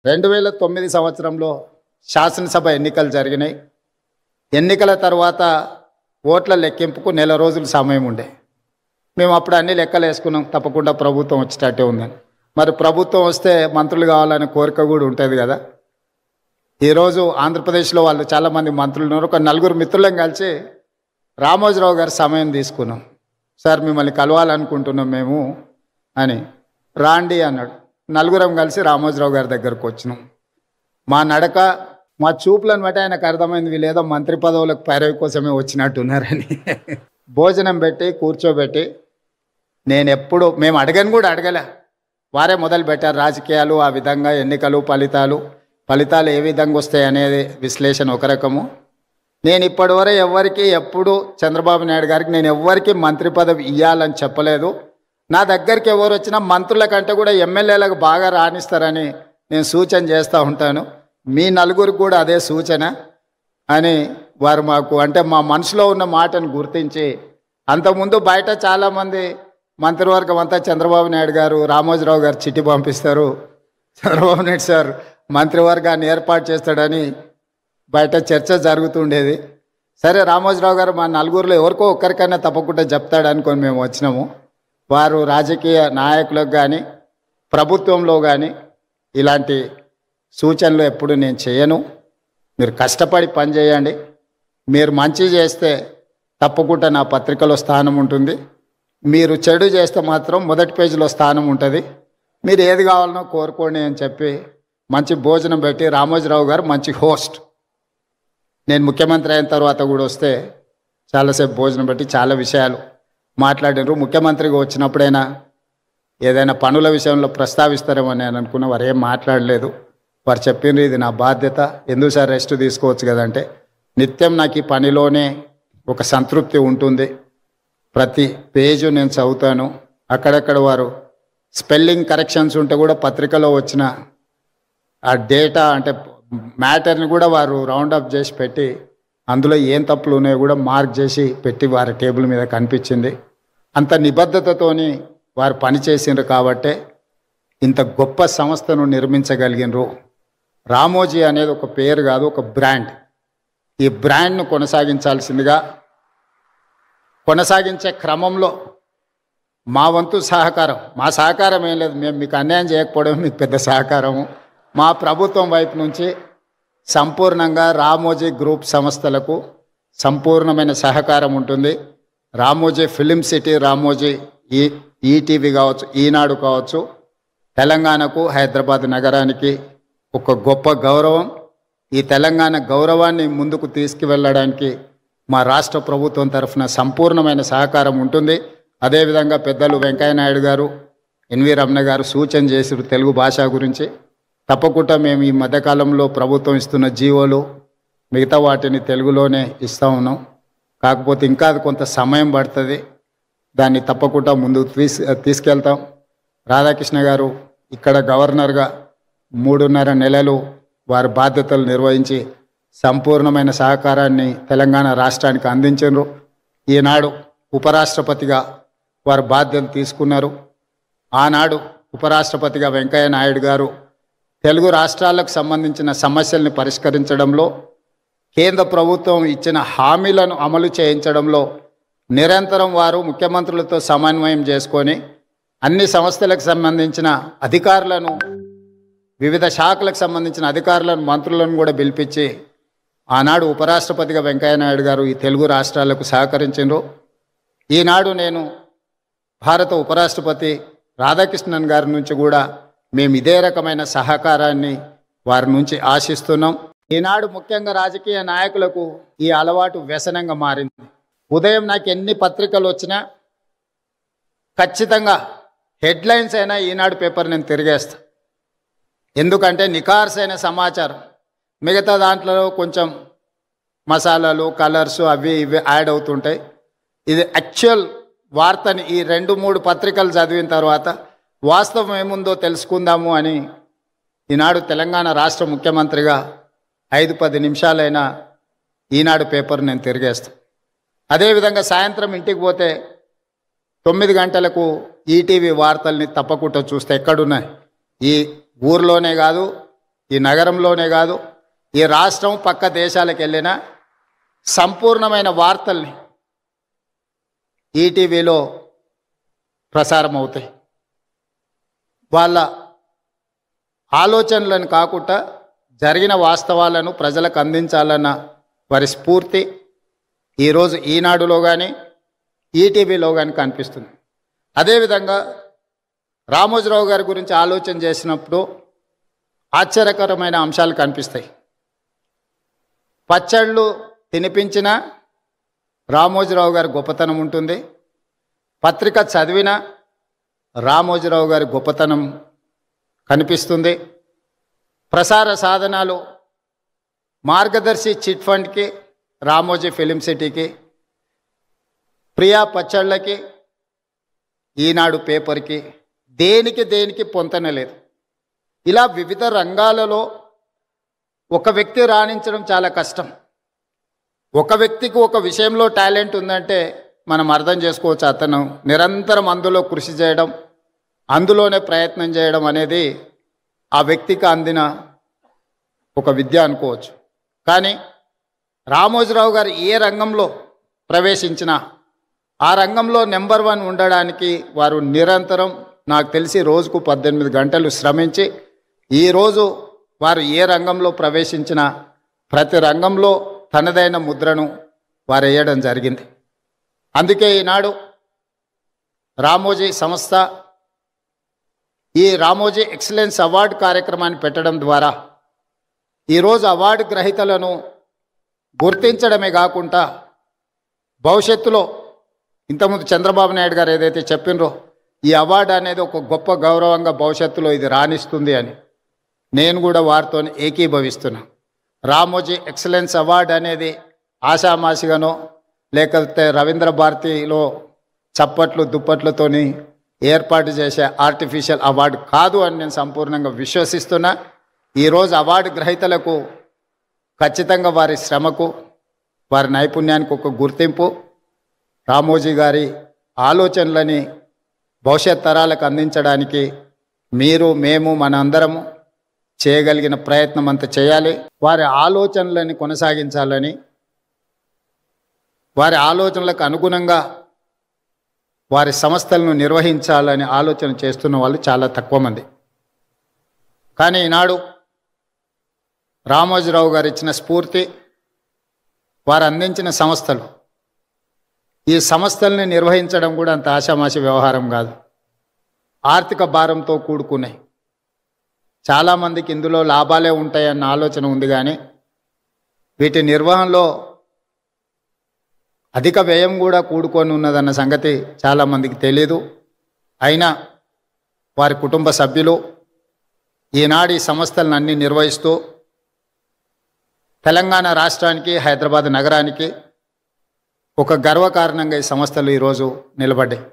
2009 సంవత్సరంలో శాసనసభ ఎన్నికలు జరిగినాయి. ఎన్నికల తర్వాత ఓట్ల లెక్కింపుకు నెల రోజులు సమయం ఉండే. మేము అప్పుడు అన్ని లెక్కలు వేసుకున్నాం, తప్పకుండా ప్రభుత్వం వచ్చేటట్టే ఉందని. మరి ప్రభుత్వం వస్తే మంత్రులు కావాలనే కోరిక కూడా ఉంటుంది కదా. ఈరోజు ఆంధ్రప్రదేశ్లో వాళ్ళు చాలామంది మంత్రులు ఉన్నారు. ఒక నలుగురు మిత్రులను కలిసి రామోజీరావు గారి సమయం తీసుకున్నాం. సార్ మిమ్మల్ని కలవాలనుకుంటున్నాం మేము అని. రాండి అన్నాడు. నలుగురం కలిసి రామోజీరావు గారి దగ్గరకు వచ్చినాం. మా నడక, మా చూపులను బట్టి ఆయనకు అర్థమైంది వీళ్ళేదో మంత్రి పదవులకు పైరవి కోసమే వచ్చినట్టున్నారని. భోజనం పెట్టి కూర్చోబెట్టి, మేము అడగని కూడా అడగలే, వారే మొదలు పెట్టారు రాజకీయాలు, ఆ విధంగా ఎన్నికలు, ఫలితాలు ఏ విధంగా వస్తాయి అనేది విశ్లేషణ ఒక రకము. నేను ఇప్పటివరకు ఎవ్వరికి ఎప్పుడు చంద్రబాబు నాయుడు గారికి నేను ఎవ్వరికి మంత్రి పదవి ఇవ్వాలని చెప్పలేదు. నా దగ్గరికి ఎవరు వచ్చినా మంత్రుల కంటే కూడా ఎమ్మెల్యేలకు బాగా రాణిస్తారని నేను సూచన చేస్తూ ఉంటాను. మీ నలుగురికి కూడా అదే సూచన అని వారు మాకు, అంటే మా మనసులో ఉన్న మాటను గుర్తించి, అంతకుముందు బయట చాలామంది మంత్రివర్గం అంతా చంద్రబాబు నాయుడు గారు, రామోజీరావు గారు చిట్టి పంపిస్తారు, చంద్రబాబు నాయుడు సార్ మంత్రివర్గాన్ని ఏర్పాటు చేస్తాడని బయట చర్చ జరుగుతుండేది. సరే రామోజీరావు గారు మా నలుగురిలో ఎవరికో ఒక్కరికైనా తప్పకుండా చెప్తాడు అనుకొని మేము వచ్చినాము. వారు రాజకీయ నాయకులకు కానీ ప్రభుత్వంలో కానీ ఇలాంటి సూచనలు ఎప్పుడు నేను చేయను. మీరు కష్టపడి పనిచేయండి, మీరు మంచి చేస్తే తప్పకుండా నా పత్రికలో స్థానం ఉంటుంది, మీరు చెడు చేస్తే మాత్రం మొదటి పేజీలో స్థానం ఉంటుంది, మీరు ఏది కావాలనో కోరుకోండి అని చెప్పి మంచి భోజనం పెట్టి, రామోజీరావు గారు మంచి హోస్ట్. నేను ముఖ్యమంత్రి అయిన తర్వాత కూడా వస్తే చాలాసేపు భోజనం పెట్టి చాలా విషయాలు మాట్లాడినారు. ముఖ్యమంత్రిగా వచ్చినప్పుడైనా ఏదైనా పనుల విషయంలో ప్రస్తావిస్తారేమో నేను అనుకున్న, వారు ఏం మాట్లాడలేదు. వారు చెప్పిండ్రు ఇది నా బాధ్యత, ఎందుకు సార్ రెస్ట్ తీసుకోవచ్చు కదంటే, నిత్యం నాకు ఈ పనిలోనే ఒక సంతృప్తి ఉంటుంది, ప్రతి పేజు నేను చదువుతాను. అక్కడక్కడ వారు స్పెల్లింగ్ కరెక్షన్స్ ఉంటే కూడా పత్రికలో వచ్చిన ఆ డేటా అంటే మ్యాటర్ని కూడా వారు రౌండప్ చేసి పెట్టి, అందులో ఏం తప్పులు ఉన్నాయో కూడా మార్క్ చేసి పెట్టి వారి టేబుల్ మీద కనిపించింది. అంత నిబద్ధతతోని వారు పనిచేసిండ్రు కాబట్టే ఇంత గొప్ప సంస్థను నిర్మించగలిగినరు. రామోజీ అనేది ఒక పేరు కాదు, ఒక బ్రాండ్. ఈ బ్రాండ్ను కొనసాగించే క్రమంలో మా వంతు సహకారం, మా సహకారం ఏం లేదు, మేము మీకు అన్యాయం చేయకపోవడం మీకు పెద్ద సహకారము. మా ప్రభుత్వం వైపు నుంచి సంపూర్ణంగా రామోజీ గ్రూప్ సంస్థలకు సంపూర్ణమైన సహకారం ఉంటుంది. Ramoji film city, Ramoji ETV కావచ్చు, ఈనాడు కావచ్చు, తెలంగాణకు, హైదరాబాద్ నగరానికి ఒక గొప్ప గౌరవం. ఈ తెలంగాణ గౌరవాన్ని ముందుకు తీసుకువెళ్ళడానికి మా రాష్ట్ర ప్రభుత్వం తరఫున సంపూర్ణమైన సహకారం ఉంటుంది. అదేవిధంగా పెద్దలు వెంకయ్యనాయుడు గారు, ఎన్వి రమణ గారు సూచన చేసారు తెలుగు భాష గురించి. తప్పకుండా మేము ఈ మధ్యకాలంలో ప్రభుత్వం ఇస్తున్న జీవోలు మిగతా వాటిని తెలుగులోనే ఇస్తూ ఉన్నాం. కాకపోతే ఇంకా అది కొంత సమయం పడుతుంది, దాన్ని తప్పకుండా ముందుకు తీసుకెళ్తాం. రాధాకృష్ణ గారు ఇక్కడ గవర్నర్గా 3.5 నెలలు వారి బాధ్యతలు నిర్వహించి సంపూర్ణమైన సహకారాన్ని తెలంగాణ రాష్ట్రానికి అందించారు. ఈనాడు ఉపరాష్ట్రపతిగా వారు బాధ్యతలు తీసుకున్నారు. ఆనాడు ఉపరాష్ట్రపతిగా వెంకయ్య నాయుడు గారు తెలుగు రాష్ట్రాలకు సంబంధించిన సమస్యల్ని పరిష్కరించడంలో, కేంద్ర ప్రభుత్వం ఇచ్చిన హామీలను అమలు చేయించడంలో నిరంతరం వారు ముఖ్యమంత్రులతో సమన్వయం చేసుకొని అన్ని సంస్థలకు సంబంధించిన అధికారులను, వివిధ శాఖలకు సంబంధించిన అధికారులను, మంత్రులను కూడా పిలిపించి ఆనాడు ఉపరాష్ట్రపతిగా వెంకయ్యనాయుడు గారు ఈ తెలుగు రాష్ట్రాలకు సహకరించారు. ఈనాడు నేను భారత ఉపరాష్ట్రపతి రాధాకృష్ణన్ గారి నుంచి కూడా మేము ఇదే రకమైన సహకారాన్ని వారి నుంచి ఆశిస్తున్నాం. ఈనాడు ముఖ్యంగా రాజకీయ నాయకులకు ఈ అలవాటు వ్యసనంగా మారింది. ఉదయం నాకు ఎన్ని పత్రికలు వచ్చినా ఖచ్చితంగా హెడ్లైన్స్ అయినా ఈనాడు పేపర్ నేను తిరిగేస్తాను. ఎందుకంటే నిఖార్సైన సమాచారం, మిగతా దాంట్లో కొంచెం మసాలాలు, కలర్స్ అవి ఇవి యాడ్ అవుతుంటాయి. ఇది యాక్చువల్ వార్తని ఈ 2-3 పత్రికలు చదివిన తర్వాత వాస్తవం ఏముందో తెలుసుకుందాము అని ఈనాడు తెలంగాణ రాష్ట్ర ముఖ్యమంత్రిగా 5-10 నిమిషాలైనా ఈనాడు పేపర్ నేను తిరిగేస్తాను. అదేవిధంగా సాయంత్రం ఇంటికి పోతే 9 గంటలకు ఈటీవీ వార్తల్ని తప్పకుండా చూస్తే ఎక్కడున్నాయి, ఈ ఊర్లోనే కాదు ఈ నగరంలోనే కాదు, ఈ రాష్ట్రం పక్క దేశాలకు వెళ్ళిన సంపూర్ణమైన వార్తల్ని ఈటీవీలో ప్రసారం అవుతాయి. వాళ్ళ ఆలోచనలను కాకుండా జరిగిన వాస్తవాలను ప్రజలకు అందించాలన్న వారి స్ఫూర్తి ఈరోజు ఈనాడులో కానీ ఈటీవీలో కానీ కనిపిస్తుంది. అదేవిధంగా రామోజీరావు గారి గురించి ఆలోచన చేసినప్పుడు ఆశ్చర్యకరమైన అంశాలు కనిపిస్తాయి. పచ్చళ్ళు తినిపించిన రామోజీరావు గారి గొప్పతనం ఉంటుంది. పత్రిక చదివిన రామోజీరావు గారి గొప్పతనం కనిపిస్తుంది. ప్రసార సాధనాలు మార్గదర్శి చిట్ ఫండ్కి, రామోజీ ఫిలిం సిటీకి, ప్రియా పచ్చళ్ళకి, ఈనాడు పేపర్కి దేనికి పొంతన లేదు. ఇలా వివిధ రంగాలలో ఒక వ్యక్తి రాణించడం చాలా కష్టం. ఒక వ్యక్తికి ఒక విషయంలో టాలెంట్ ఉందంటే మనం అర్థం చేసుకోవచ్చు. అతను నిరంతరం అందులో కృషి చేయడం, అందులోనే ప్రయత్నం చేయడం అనేది ఆ వ్యక్తికి అందిన ఒక విద్య అనుకోవచ్చు. కానీ రామోజీరావు గారు ఏ రంగంలో ప్రవేశించినా ఆ రంగంలో నెంబర్ 1 ఉండడానికి వారు నిరంతరం, నాకు తెలిసి రోజుకు 18 గంటలు శ్రమించి ఈరోజు వారు ఏ రంగంలో ప్రవేశించినా ప్రతి రంగంలో తనదైన ముద్రను వారు వేయడం జరిగింది. అందుకే ఈనాడు రామోజీ సంస్థ ఈ రామోజీ ఎక్సలెన్స్ అవార్డు కార్యక్రమాన్ని పెట్టడం ద్వారా ఈరోజు అవార్డు గ్రహీతలను గుర్తించడమే కాకుండా భవిష్యత్తులో ఇంతకుముందు చంద్రబాబు నాయుడు గారు ఏదైతే చెప్పినరో ఈ అవార్డు అనేది ఒక గొప్ప గౌరవంగా భవిష్యత్తులో ఇది రాణిస్తుంది అని నేను కూడా వారితో ఏకీభవిస్తున్నా. రామోజీ ఎక్సలెన్స్ అవార్డు అనేది ఆషామాషిగానో లేకపోతే రవీంద్ర భారతిలో చప్పట్లు దుప్పట్లతోని ఏర్పాటు చేసే ఆర్టిఫిషియల్ అవార్డు కాదు అని నేను సంపూర్ణంగా విశ్వసిస్తున్నా. ఈరోజు అవార్డు గ్రహీతలకు ఖచ్చితంగా వారి శ్రమకు, వారి నైపుణ్యానికి ఒక గుర్తింపు, రామోజీ గారి ఆలోచనలని భవిష్యత్ తరాలకు అందించడానికి మీరు, మేము, మనందరము చేయగలిగిన ప్రయత్నం అంత చేయాలి. వారి ఆలోచనలని కొనసాగించాలని, వారి ఆలోచనలకు అనుగుణంగా వారి సంస్థలను నిర్వహించాలని ఆలోచన చేస్తున్న వాళ్ళు చాలా తక్కువ మంది. కానీ ఈనాడు రామోజీరావు గారు ఇచ్చిన స్ఫూర్తి, వారు అందించిన సంస్థలు, ఈ సంస్థల్ని నిర్వహించడం కూడా అంత ఆషామాషి వ్యవహారం కాదు. ఆర్థిక భారంతో కూడుకున్నాయి. చాలామందికి ఇందులో లాభాలే ఉంటాయన్న ఆలోచన ఉంది, కానీ వీటి నిర్వహణలో అధిక వ్యయం కూడా కూడుకొని ఉన్నదన్న సంగతి చాలామందికి తెలియదు. అయినా వారి కుటుంబ సభ్యులు ఈనాడు ఈ సంస్థలను అన్నీ నిర్వహిస్తూ తెలంగాణ రాష్ట్రానికి, హైదరాబాద్ నగరానికి ఒక గర్వకారణంగా ఈ సంస్థలు ఈరోజు నిలబడ్డాయి.